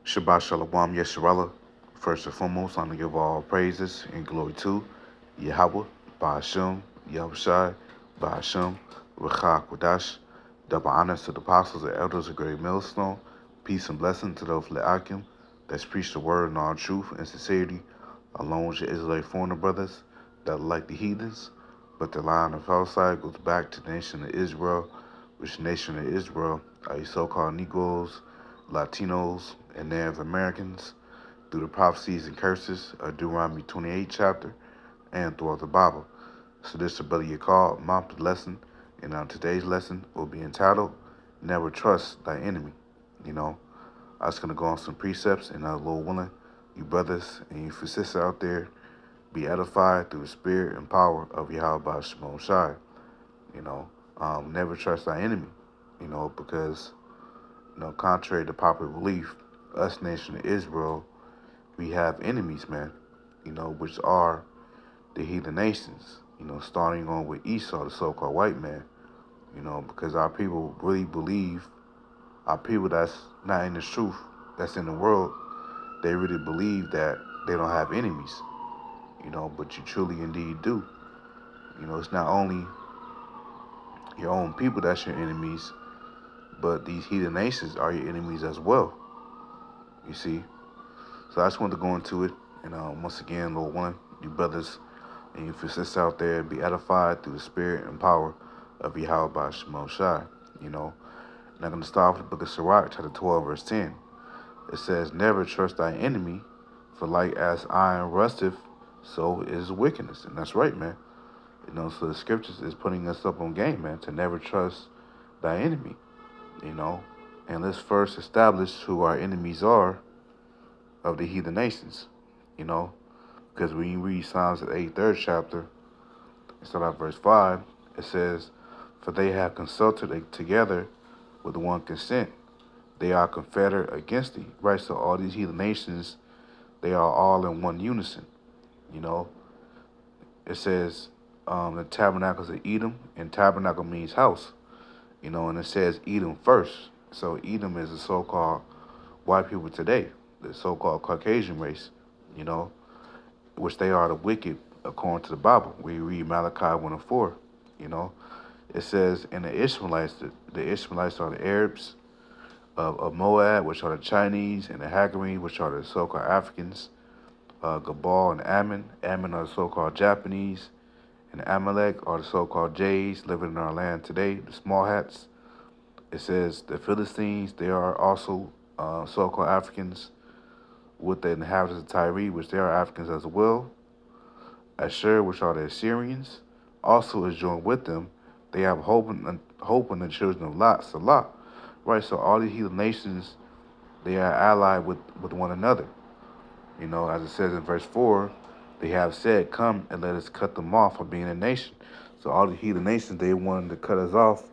Shabbat Shalom Yesharala. First and foremost, I'm going to give all praises and glory to Yahweh, Ba'ashem, Yahushai, Ba'ashem, Rechak Wadash. Double honors to the apostles and elders of Great Millstone. Peace and blessing to those Le'akim that's preached the word in all truth and sincerity, along with your Israelite foreigner brothers that are like the heathens. But the line of outside goes back to the nation of Israel, which nation of Israel are you so-called Negroes, Latinos, and Native Americans through the prophecies and curses of Deuteronomy 28 chapter and throughout the Bible. So this is Brother Yakar, Mount lesson, and on today's lesson will be entitled, Never Trust Thy Enemy. I was going to go on some precepts, and Lord willing, you brothers and you sisters out there be edified through the spirit and power of Yahweh Shemon Shai. Never trust thy enemy, because contrary to popular belief, us nation of Israel, we have enemies, man, which are the heathen nations, starting on with Esau, the so-called white man, because our people really believe, our people that's not in the truth, that's in the world, they really believe that they don't have enemies, but you truly indeed do. It's not only your own people that's your enemies, but these heathen nations are your enemies as well, you see. So I just wanted to go into it, and once again, Lord willing, you brothers and you sisters out there be edified through the spirit and power of Yahweh Shemon Shai, And I'm going to start with the book of Sirach, chapter 12, verse 10. It says, never trust thy enemy, for like as iron rusteth, so is wickedness. And that's right, man. So the scriptures is putting us up on game, man, to never trust thy enemy, And let's first establish who our enemies are of the heathen nations, Because when you read Psalms the 8th chapter, start out verse 5, it says, for they have consulted together with one consent. They are confederate against thee. Right, so all these heathen nations, they are all in one unison, It says the tabernacles of Edom, and tabernacle means house, and it says Edom first. So Edom is the so-called white people today, the so-called Caucasian race, which they are the wicked according to the Bible. We read Malachi 1 and 4, It says, and the Ishmaelites, the Ishmaelites are the Arabs of Moab, which are the Chinese, and the Hagarim, which are the so-called Africans, Gabal and Ammon. Ammon are the so-called Japanese, and Amalek are the so-called Jays living in our land today, the small hats. It says the Philistines, they are also so-called Africans with the inhabitants of Tyre, which they are Africans as well. Ashur, which are the Assyrians, also is joined with them. They have hope in the children of Lot, Salah. Right, so all these heathen nations, they are allied with one another. As it says in verse 4, they have said, come and let us cut them off from being a nation. So all the heathen nations, they wanted to cut us off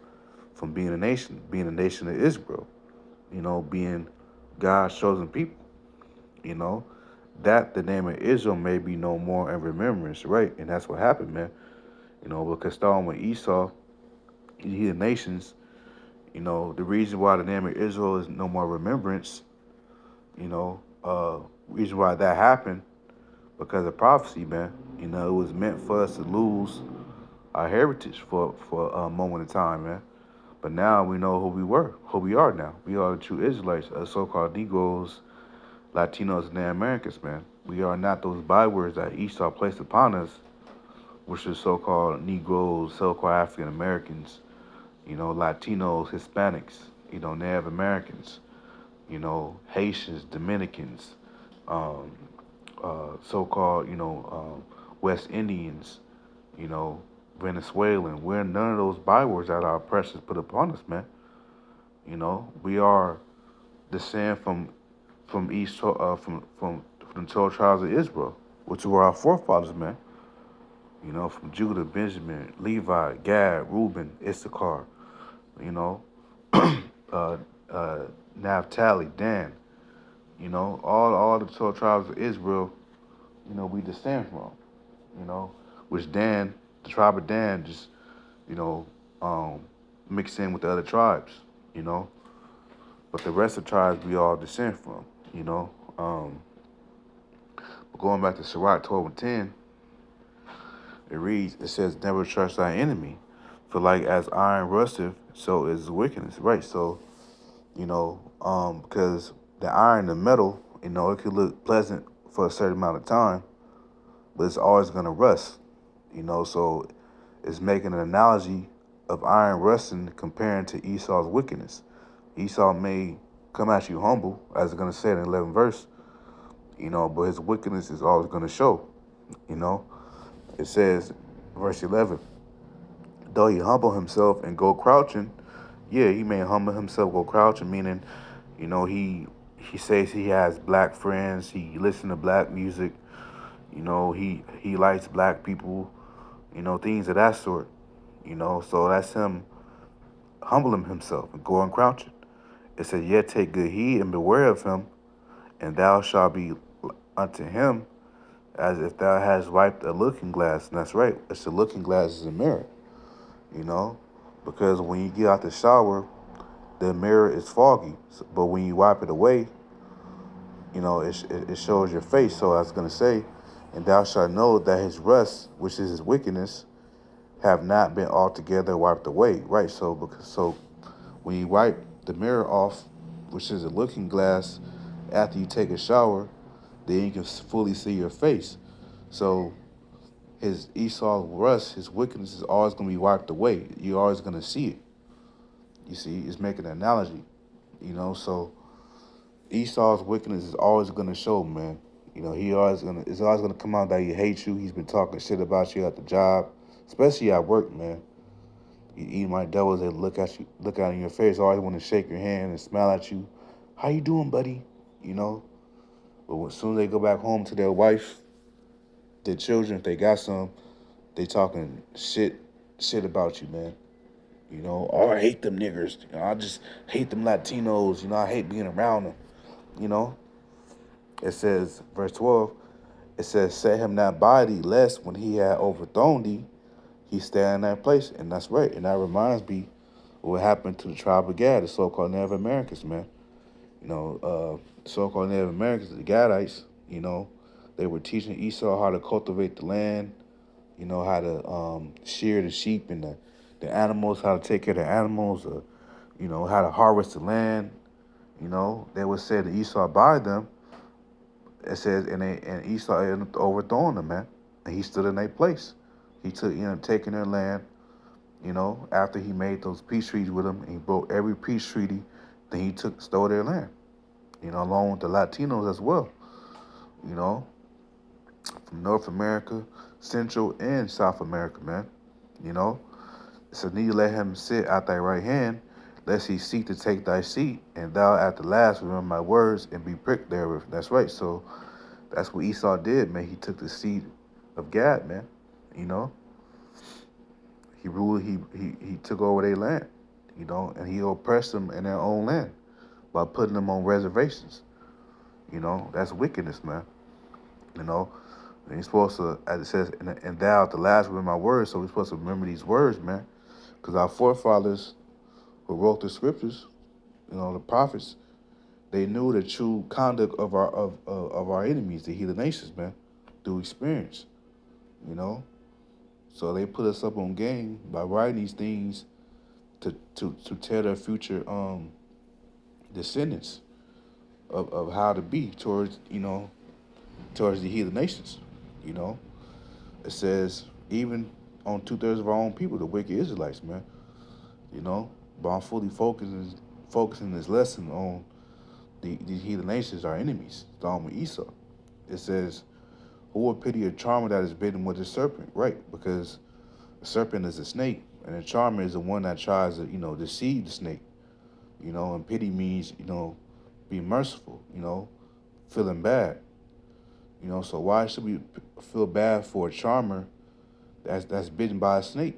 from being a nation of Israel, being God's chosen people, that the name of Israel may be no more in remembrance, right? And that's what happened, man. Because starting with Esau, the heathen nations, the reason why the name of Israel is no more remembrance, reason why that happened, because of prophecy, man. It was meant for us to lose our heritage for a moment in time, man. But now we know who we are now. We are the true Israelites, so-called Negroes, Latinos, and Native Americans, man. We are not those bywords that Esau placed upon us, which is so-called Negroes, so-called African Americans, Latinos, Hispanics, Native Americans, Haitians, Dominicans, um, so-called, West Indians, Venezuelan. We're none of those bywords that our oppressors put upon us, man. We are descend from east from the 12 tribes of Israel, which were our forefathers, man. From Judah, Benjamin, Levi, Gad, Reuben, Issachar, uh, Naphtali, Dan, all the 12 tribes of Israel, we descend from, which Dan, the tribe of Dan, just, you know, um, mixed in with the other tribes, But the rest of the tribes we all descend from, You know, going back to Sirach 12 and 10, it reads, it says, never trust thy enemy. For like as iron rusteth, so is wickedness. Right. So, because the iron, the metal, it could look pleasant for a certain amount of time, but it's always going to rust. So it's making an analogy of iron rusting comparing to Esau's wickedness. Esau may come at you humble, as it's going to say in the 11th verse, but his wickedness is always going to show. It says, verse 11, though he humble himself and go crouching, yeah, he may humble himself, go crouching, meaning, he says he has black friends, he listen to black music, he likes black people, things of that sort, so that's him humbling himself and going crouching. It says, yet take good heed and beware of him, and thou shalt be unto him as if thou hast wiped a looking glass. And that's right, it's a looking glass is a mirror, you know, because when you get out the shower, the mirror is foggy, but when you wipe it away, it shows your face. So I was going to say, and thou shalt know that his rust, which is his wickedness, have not been altogether wiped away. Right. So when you wipe the mirror off, which is a looking glass, after you take a shower, then you can fully see your face. So his Esau's rust, his wickedness is always going to be wiped away. You're always going to see it. You see, it's making an analogy, so Esau's wickedness is always going to show, man. It's always going to come out that he hates you. He's been talking shit about you at the job, especially at work, man. You eat my devils, they look out in your face, always want to shake your hand and smile at you. How you doing, buddy? But as soon as they go back home to their wife, their children, if they got some, they talking shit about you, man. Oh, I hate them niggers. I just hate them Latinos. I hate being around them. You know, it says, verse 12, it says, set him not by thee, lest when he had overthrown thee, he stand in that place. And that's right. And that reminds me of what happened to the tribe of Gad, the so-called Native Americans, man. So-called Native Americans, the Gadites, they were teaching Esau how to cultivate the land, how to shear the sheep and the animals, how to take care of the animals, how to harvest the land. They would say to Esau by them. It says, and Esau ended up overthrowing them, man. And he stood in their place. He took, taking their land, after he made those peace treaties with them, and he broke every peace treaty, then he stole their land, along with the Latinos as well, you know, from North America, Central and South America, man. You know, so need to let him sit at thy right hand, lest he seek to take thy seat, and thou at the last remember my words and be pricked therewith. That's right. So that's what Esau did, man. He took the seat of Gad, man. You know, he ruled. He took over their land. And he oppressed them in their own land by putting them on reservations. That's wickedness, man. You know, and you're supposed to, as it says, and thou at the last remember my words. So we're supposed to remember these words, man, because our forefathers who wrote the scriptures, the prophets, they knew the true conduct of our enemies, the heathen nations, man, through experience. So they put us up on game by writing these things to tell their future descendants of how to be towards the heathen nations. You know, it says even on 2/3 of our own people, the wicked Israelites, man. But I'm fully focusing this lesson on these heathen nations, our enemies, Dom and Esau. It says, who will pity a charmer that is bitten with a serpent? Right, because a serpent is a snake, and a charmer is the one that tries to, deceive the snake. And pity means, be merciful, feeling bad. So why should we feel bad for a charmer that's bitten by a snake?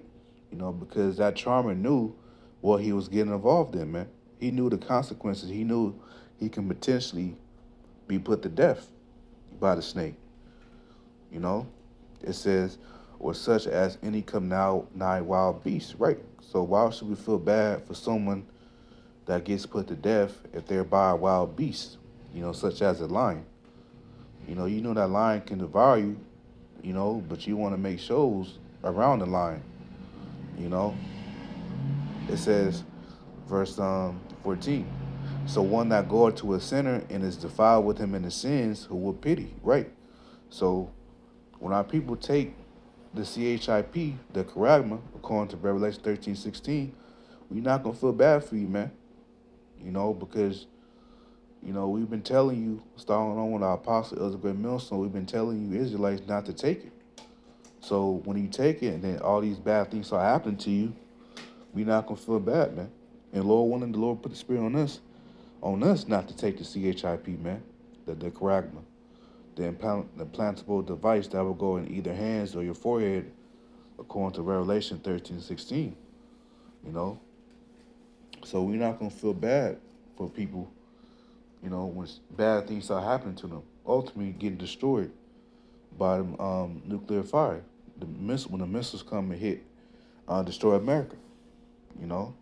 Because that charmer knew what he was getting involved in, man. He knew the consequences. He knew he can potentially be put to death by the snake. It says, or such as any come now nigh wild beast. Right. So why should we feel bad for someone that gets put to death if they're by a wild beast? such as a lion. You know that lion can devour you, but you want to make shows around the lion, you know. It says, verse 14. So one that goeth to a sinner and is defiled with him in his sins, who will pity, right? So when our people take the CHIP, the charagma, according to Revelation 13:16, we're not gonna feel bad for you, man. Because we've been telling you, starting on with our apostle Elizabeth Millstone, we've been telling you Israelites not to take it. So when you take it and then all these bad things start happening to you, we're not gonna feel bad, man. And Lord willing, the Lord put the spirit on us not to take the CHIP, man, the charagma, the implantable device that will go in either hands or your forehead, according to Revelation 13:16. You know, so we're not gonna feel bad for people, when bad things start happening to them, ultimately getting destroyed by the nuclear fire. When the missiles come and hit, destroy America. You know,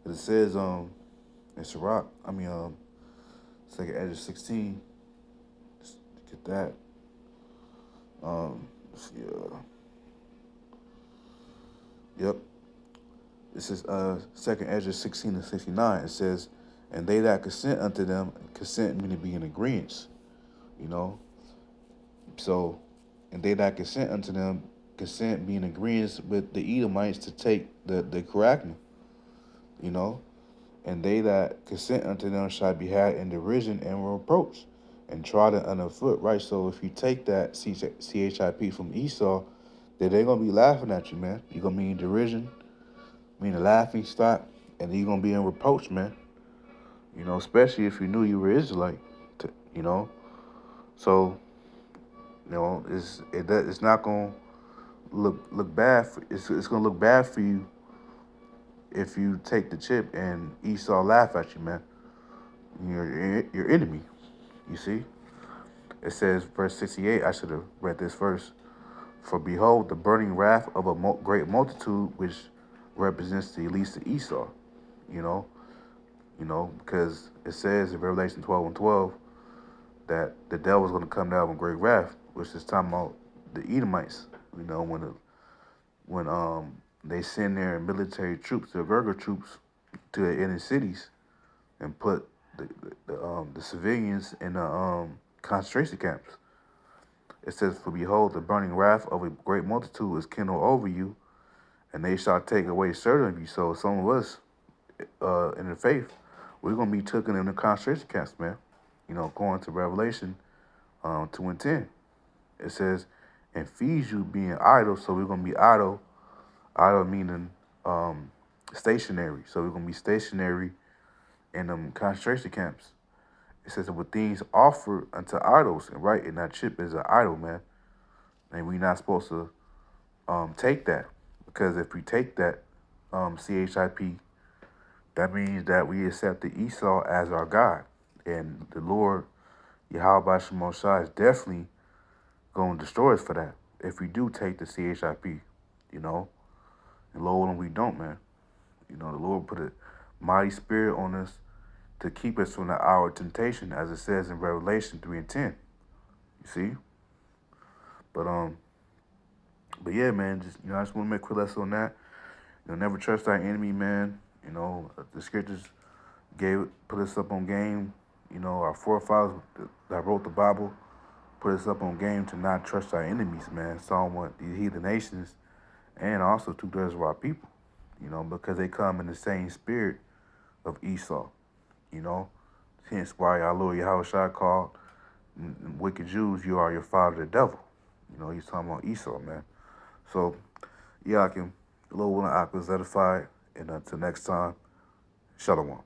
it says in Sirach, Second Ezra 16. Let's get that. Let's see, yep. This is Second Ezra 16:69. It says, "And they that consent unto them, consent meaning be in agreement." You know, so, and they that consent unto them, consent be in agreement with the Edomites to take the charagma. You know, and they that consent unto them shall be had in derision and reproach, and trodden underfoot. Right. So if you take that CHIP from Esau, then they're gonna be laughing at you, man. You're gonna be in derision, mean a laughing stock, and you're gonna be in reproach, man. Especially if you knew you were Israelite. You know, so it's not gonna look bad. It's gonna look bad for you if you take the chip and Esau laugh at you, man. Your enemy. You see, it says verse 68. I should have read this verse. For behold, the burning wrath of a great multitude, which represents the least of Esau. You know, because it says in Revelation 12:12 that the devil's going to come down with great wrath, which is talking about the Edomites. When they send their military troops, their Gurga troops, to the inner cities and put the civilians in the concentration camps. It says, "For behold, the burning wrath of a great multitude is kindled over you, and they shall take away certain of you." So some of us in the faith, we're gonna be taken in the concentration camps, man. According to Revelation 2:10, it says, "And feeds you being idle." So we're gonna be idle. Idle meaning stationary. So we're gonna be stationary in them concentration camps. It says, "With things offered unto idols," and right, and that chip is an idol, man. And we're not supposed to take that, because if we take that CHIP, that means that we accept the Esau as our God. And the Lord, Yahweh Shemosha, is definitely going to destroy us for that if we do take the CHIP, And Lord willing, we don't, man. The Lord put a mighty spirit on us to keep us from the hour of temptation, as it says in Revelation 3:10. You see? But yeah, man, I just want to make a quick lesson on that. Never trust our enemy, man. The scriptures put us up on game. Our forefathers that wrote the Bible put us up on game to not trust our enemies, man. Somewhat the heathen nations, and also 2/3 of our people. Because they come in the same spirit of Esau. Hence why our Lord Yahushua called wicked Jews, "You are your father, the devil." He's talking about Esau, man. So, yeah, I can, Lord willing, I was edified. And until next time, Shalom.